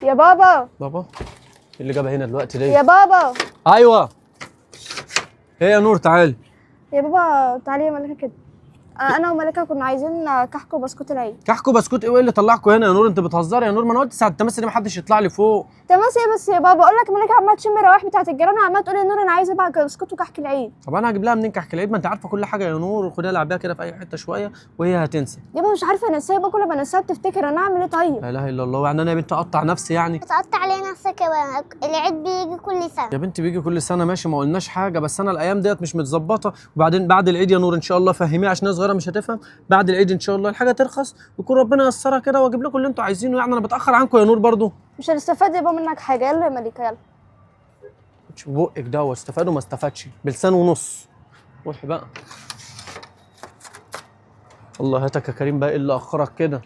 يا بابا. بابا إيه اللي جابها هنا دلوقتي ليه؟ يا بابا. ايوه. ايه يا نور تعالي. يا بابا تعالي يا ملكه كده. انا وملكه كنا عايزين كحك وبسكوت العيد. كحك وبسكوت ايه اللي طلعكوا هنا يا نور؟ انت بتهزري يا نور؟ ما انا قلت ساعه التماسي دي محدش يطلع لي فوق. تماسي ايه بس يا بابا؟ اقول لك ملكه عماله تشم روايح بتاعت الجيران، عماله تقول يا نور انا عايزه بقى بسكوت وكحك العيد. طب انا هجيب لها منين كحك العيد؟ ما انت عارفه كل حاجه يا نور، خديها العبيها كده في اي حته شويه وهي هتنسى. يا بابا مش عارفه انساها بقى، كل ما انساها بتفتكر، انا اعمل ايه طيب؟ لا اله الا الله، يعني انا يا بنت اقطع نفسي يعني؟ تقطع عليه نفسك يا بقى. العيد بيجي كل سنه يا بنتي بيجي كل سنه ماشي، ما قلناش حاجه، بس انا الايام ديت مش متظبطه، وبعدين بعد العيد يا نور ان شاء الله فهميها عشان هي صغيره مش هتفهم. بعد العيد ان شاء الله الحاجه ترخص ويكون ربنا ييسرها كده واجيب لكم اللي انتوا عايزينه، يعني انا بتاخر عنكم يا نور برضو. مش هنستفاد يا بابا منك حاجه. يلا يا ملكه يلا. شوف بقك ده، واستفاد وما استفادش بلسان ونص. روحي بقى. الله هاتك يا كريم بقى، ايه اللي اخرك كده؟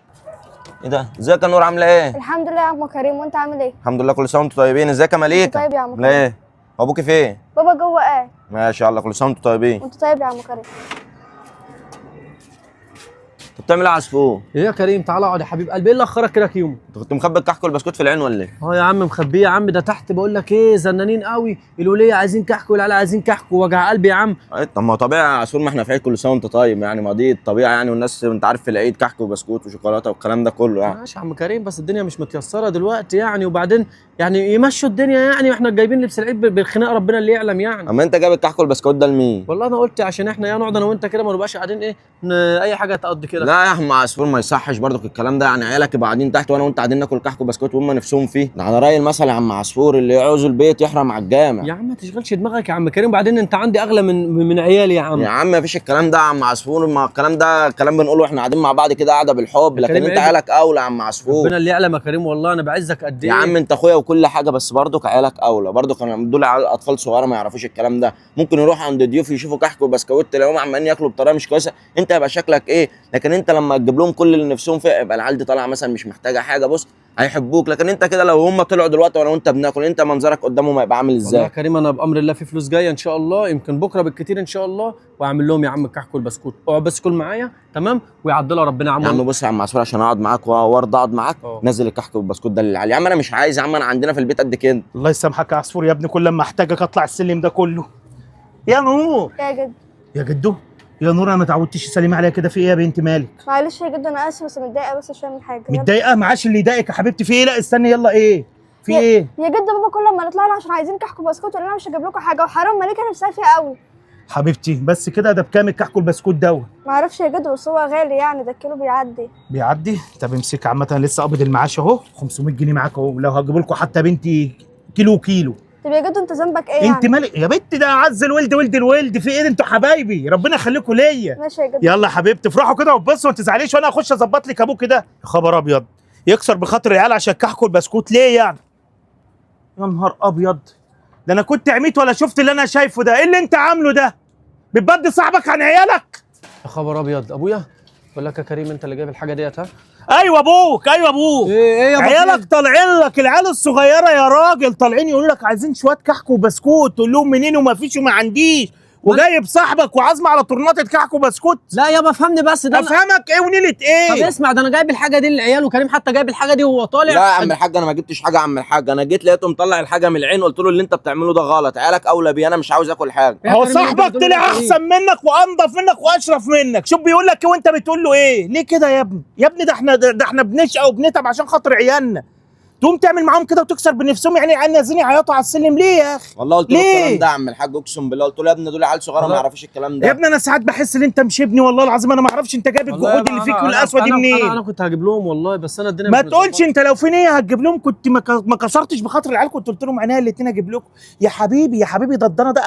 ايه ده؟ ازيك يا نور عامله ايه؟ الحمد لله يا عم كريم، وانت عامل ايه؟ الحمد لله كل سنه وانتم طيبين. ازيك يا مليكه؟ طيب يا عم كريم. ليه؟ ابوكي فين؟ بابا جوه قاعد. ماشي يلا كل سنه وانتم طيبين. وانت طيب يا عم كريم. انت بتعمل ايه يا عصفور؟ ايه يا كريم تعالى اقعد يا حبيب قلبي، ايه اللي اخرك كده كيوم؟ انت كنت مخبي الكحك والبسكوت في العين ولا ايه؟ اه يا عم مخبيه يا عم، ده تحت بقول لك ايه، زنانين قوي، الوليه عايزين كحك والعيال عايزين كحك، ووجع قلبي يا عم. طب ما هو طبيعي يا عصفور، ما احنا في عيد كل سنه وانت طيب يعني، ما دي الطبيعه يعني، والناس انت عارف في العيد كحك وبسكوت وشوكولاته والكلام ده كله يعني. ماشي يا عم كريم، بس الدنيا مش متيسره دلوقتي يعني، وبعدين يعني يمشوا الدنيا يعني، واحنا جايبين لبس العيد بالخناقه ربنا اللي يعلم يعني. اما انت جايب الكحك والبسكوت ده لمين؟ والله انا قلت عشان احنا يا نقعد انا وانت كده ما نبقاش قاعدين ايه اي حاجه تقضي كده. لا يا عم عصفور ما يصحش برضك الكلام ده يعني، عيالك يبقى قاعدين تحت وانا وانت قاعدين ناكل كحك وبسكوت وهم نفسهم فيه، ده على راي المثل يا عم عصفور، اللي يعوز البيت يحرم على الجامع. يا عم ما تشغلش دماغك يا عم كريم، وبعدين انت عندي اغلى من عيالي يا عم. يا عم مفيش الكلام ده يا عم عصفور، ما الكلام ده كلام بنقوله واحنا قاعدين مع بعض كده قاعده بالحب، يا لكن كريم انت عيب. عيالك اولى يا عم عصفور. ربنا اللي يعلم يا كريم، والله انا بعزك قد ايه. يا عم انت اخويا وكل حاجه، بس برضك عيالك اولى، برضك كانوا دول عيال اطفال صغيره ما يعرفوش الكلام ده، ممكن يروحوا عند ضيوف يشوفوا كحك وبسكوت تلاقيهم عمالين ياكلوا بطريقه مش كويسه، انت هيبقى شكلك ايه؟ لكن انت لما تجيب لهم كل اللي نفسهم فيه يبقى العيال دي طالعه مثلا مش محتاجه حاجه، بص هيحبوك، لكن انت كده لو هم طلعوا دلوقتي وانا وانت بناكل، انت منظرك قدامهم هيبقى عامل والله ازاي؟ يا كريم انا بامر الله في فلوس جايه ان شاء الله، يمكن بكره بالكتير ان شاء الله، واعمل لهم يا عم الكحك والبسكوت، اقعد بس كل معايا تمام ويعدلها ربنا يا عم. يا عم بص يا عم عصفور، عشان اقعد معاك وارضى اقعد معاك، اه. نزل الكحك والبسكوت ده للعيال يا عم، انا مش عايز يا عم، انا عندنا في البيت قد كده. الله يسامحك يا عصفور يا ابني، كل لما احتاجك اطلع السلم ده كله. يا نور. يا جد. يا جدو. يا نور انا ما تعودتش تسلمي عليا كده، في ايه يا بنت مالك؟ معلش يا جد انا اسف، بس متضايقه بس شويه من حاجه. متضايقه؟ معاش اللي يضايقك يا حبيبتي، في ايه؟ لا استني يلا، ايه في ايه؟ يا جد بابا كل ما نطلع له عشان عايزين كحك وبسكوت يقول لنا مش هجيب لكم حاجه، وحرام مليكه نفسها فيها قوي. حبيبتي بس كده، ده بكام الكحك والبسكوت دوت؟ ما اعرفش يا جد، بس هو غالي يعني، ده الكيلو بيعدي. بيعدي؟ طب امسك، عامه أنا لسه قابض المعاش اهو، 500 جنيه معاك اهو، لو هجيب لكم حتى بنتي كيلو. طب يا جد انت ذنبك ايه يعني؟ انت مالك يا بنت؟ ده عز الولد ولد الولد، في ايه؟ انتوا حبايبي ربنا يخليكم ليا. ماشي يا جد. يلا يا حبيبتي افرحوا كده وبصوا ما تزعليش، وانا اخش اظبط لك ابوك كده. يا خبر ابيض، يكسر بخاطر العيال عشان الكحك والبسكوت ليه يعني؟ يا نهار ابيض، ده انا كنت عميت ولا شفت اللي انا شايفه ده؟ ايه اللي انت عامله ده؟ بتبدي صاحبك عن عيالك؟ يا خبر ابيض، ابويا بقول لك يا كريم انت اللي جايب الحاجه ديت ها؟ ايوه ابوك، ايوه ابوك. ايه يا عيالك طالعين لك، العيال الصغيره يا راجل طالعين يقولوا لك عايزين شويه كحك وبسكوت، تقول لهم منين وما فيش وما عنديش، وجايب صاحبك وعازمه على طرناطه كحك وبسكوت. لا يابا فهمني بس، ده افهمك ايه ونيله طب ايه؟ اسمع، ده انا جايب الحاجه دي للعيال، وكريم حتى جايب الحاجه دي وهو طالع. لا يا عم الحاج انا ما جبتش حاجه يا عم الحاج، انا جيت لقيته مطلع الحاجه من العين، قلت له اللي انت بتعمله ده غلط، عيالك اولى بيه، انا مش عاوز اكل حاجه. يا هو كريم انت صاحبك بتقول طلع لي إيه؟ احسن منك وانضف منك واشرف منك، شوف بيقول لك ايه وانت بتقول له ايه؟ ليه كده يا ابني؟ يا ابني ده احنا بنشقى وبنتعب عشان خاطر عيالنا، تقوم تعمل معاهم كده وتكسر بنفسهم، يعني عيال نازلين يعيطوا على السلم ليه يا اخي؟ والله قلت له ليه؟ الكلام ده يا عم الحاج، اقسم بالله قلت له يا ابني دول عيال صغيره ما يعرفوش الكلام ده. يا ابني انا ساعات بحس ان انت مش ابني، والله العظيم انا ما اعرفش انت جايب والله الجهود يابا اللي فيك أنا- والقسوه دي أنا- منين؟ انا كنت هجيب لهم والله، بس انا الدنيا ما مش تقولش متظبطة. انت لو في نيه هتجيب لهم كنت ما كسرتش بخاطر العيال، كنت قلت لهم عينيا الاتنين اجيب لكم. يا حبيبي يا حبيبي، ده الضنا ده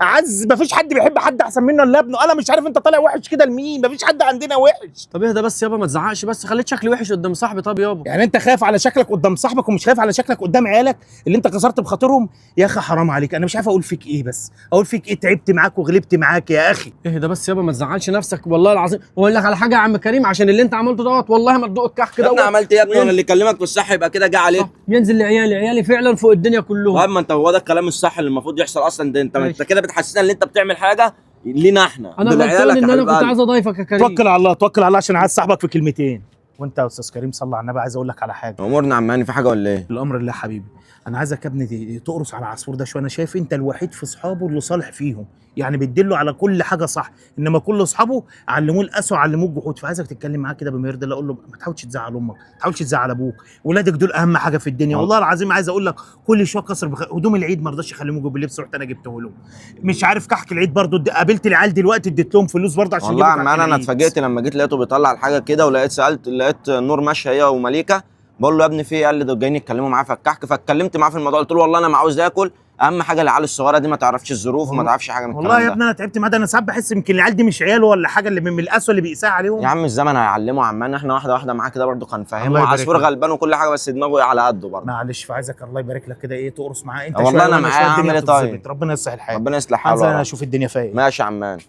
اعز، ما فيش حد بيحب حد احسن منه الا ابنه، انا مش عارف انت طالع وحش كده لمين؟ ما فيش حد عندنا وحش. طب اهدى بس يابا ما تزعقش، بس خليت شكلي وحش قدام صاحبي. طب يابا يعني انت خايف على شكلك قدام صاحبك ومش خايف على شكلك قدام عيالك اللي انت كسرت بخاطرهم؟ يا اخي حرام عليك، انا مش عارف اقول فيك ايه، بس اقول فيك ايه؟ تعبت معاك وغلبت معاك يا اخي. اهدى بس يابا ما تزعلش نفسك والله العظيم، واقول لك على حاجه يا عم كريم، عشان اللي انت عملته دوت والله ما تدوق الكحك يا دوت. ابني عملت ايه يا ابني؟ وانا اللي يكلمك بالصح يبقى كده جه عليك. ينزل عيالي فعلا فوق الدنيا كلهم. طيب ما انت هو ده الكلام الصح اللي المفروض يحصل اصلا، ده انت ماشي. كده بتحسسنا ان انت بتعمل حاجه لينا احنا انا دول غلطان عيالك يا ان انا حبيب كنت قلبي. عايز اضيفك يا كريم. توكل على الله، توكل على الله، عشان عايز صاحبك في كلمتين. وانت يا استاذ كريم صلى على النبي، عايز اقول لك على حاجه. امورنا عماني، في حاجه ولا ايه؟ الامر لله حبيبي. انا عايزك يا ابني تقرص على عصفور ده شويه. انا شايف انت الوحيد في اصحابه اللي صالح فيهم، يعني بتدله على كل حاجه صح، انما كل اصحابه علموه القسوه وعلموه الجحود. فعايزك تتكلم معاه كده بما يرضي الله، اقول له ما تحاولش تزعل امك، ما تحاولش تزعل ابوك، ولادك دول اهم حاجه في الدنيا. والله العظيم عايز اقول لك كل شويه كسر هدوم العيد ما رضاش يخليهم يجيبوا اللبس، رحت انا جبته لهم. مش عارف كحك العيد برضه قابلت العيال دلوقتي اديت لهم فلوس برضه عشان والله يا يجيبوا عم كحك انا العيد. اتفاجئت لما جيت لقيته بيطلع الحاجه كده، لقيت نور ماشيه هي ومليكه. بقول له يا ابني في ايه؟ قال لي دول جايين يتكلموا معايا في الكحك. فاتكلمت معاه في الموضوع، قلت له والله انا ما عاوز اكل، اهم حاجه العيال الصغيره دي ما تعرفش الظروف وما تعرفش حاجه من الكلام والله يا ده. ابني انا تعبت معاه ده. انا ساعات بحس يمكن العيال دي مش عياله ولا حاجه، اللي من القسوه اللي بيقساها عليهم. يا عم الزمن هيعلمه عمان، احنا واحده واحده معاه كده برضه كان الله فاهمه. يبارك عصفور لك. غلبان وكل حاجه بس دماغه على قده برضه. معلش، فعايزك الله يبارك لك كده تقرص معاه انت والله شويه أنا وأنا معاه، شوية، أعمل الدنيا إيه طيب؟ هتتظبط. ربنا يصلح الحال. ربنا يصلح حاله انزل يا انا رب. اشوف الدنيا فيها ايه. ماشي يا عمان.